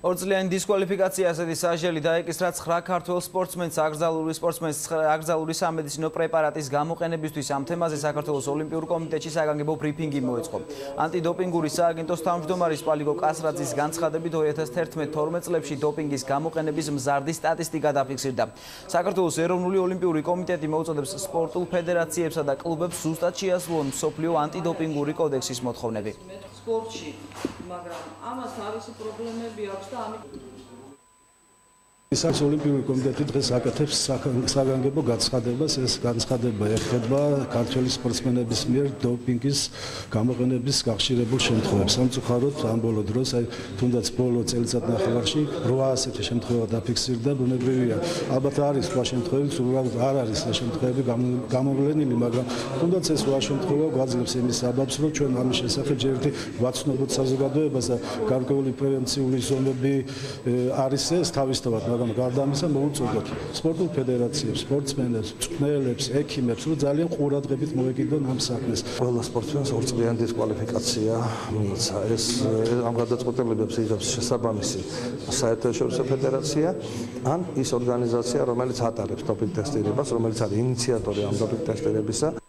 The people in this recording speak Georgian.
ორწლიანი დისკვალიფიკაცია ასეთი საჟელი დაეკისრა 9 ქართველ სპორტსმენს აკრძალული სამედიცინო პრეპარატის გამოყენებისთვის. ამ თემაზე საქართველოს ოლიმპიურ კომიტეტში საგანგებო ბრიფინგი მოეწყო. ანტიდოპინგური სააგენტოს თავმჯდომარის პალიგო კასრაძის განცხადებით 2011-12 წლებში დოპინგის გამოყენების მზარდი სტატისტიკა დაფიქსირდა. საქართველოს ეროვნული ოლიმპიური კომიტეტი მოუწოდებს სპორტულ ფედერაციებსა და კლუბებს ზუსტად შეასრულონ მსოფლიო ანტიდოპინგური კოდექსის მოთხოვნები. სპორტში, მაგრამ ამას თავისი პრობლემები აქვს და ამით ის ოლიმპიური კომიტეტი დღეს აკეთებს საგანგებო განცხადებას. ეს განცხადება ეხება ქართველი სპორტსმენების მიერ დოპინგის გამოყენების გახშირებულ შემთხვევებს. სამწუხაროდ ამ ბოლო დროს, თუნდაც ბოლო წელიწადნახევარში 8 ასეთი შემთხვევა დაფიქსირდა. ბუნებრივია, ალბათ არის სხვა შემთხვევები, უბრალოდ არ არის ეს შემთხვევები გამოვლენილი, მაგრამ თუნდაც ეს 8 შემთხვევა გვაძლევს იმის საბაბს, რომ ჩვენ ამის შესახებ ჯერ ერთი ვაცნობოთ საზოგადოებას და გარკვეული პრევენციული ზონები არის ეს თავისთავად, მაგრამ გარდა ამისა მოუწოდოთ სპორტულ ფედერაციებს, სპორტსმენებს, მწვრთნელებს, ექიმებს, რომ ძალიან ყურადღებით მოეკიდონ ამ საქმეს. ყველა სპორტსმენს ორწლიანი დისკვალიფიკაცია მიეცა. ეს ამ გადაწყვეტილებებს იღებს შესაბამისი საერთაშორისო ფედერაცია ან ის ორგანიზაცია, რომელიც ატარებს დოპინგ ტესტირებას, რომელიც არის ინიციატორი ამ დოპინგ ტესტირებისა.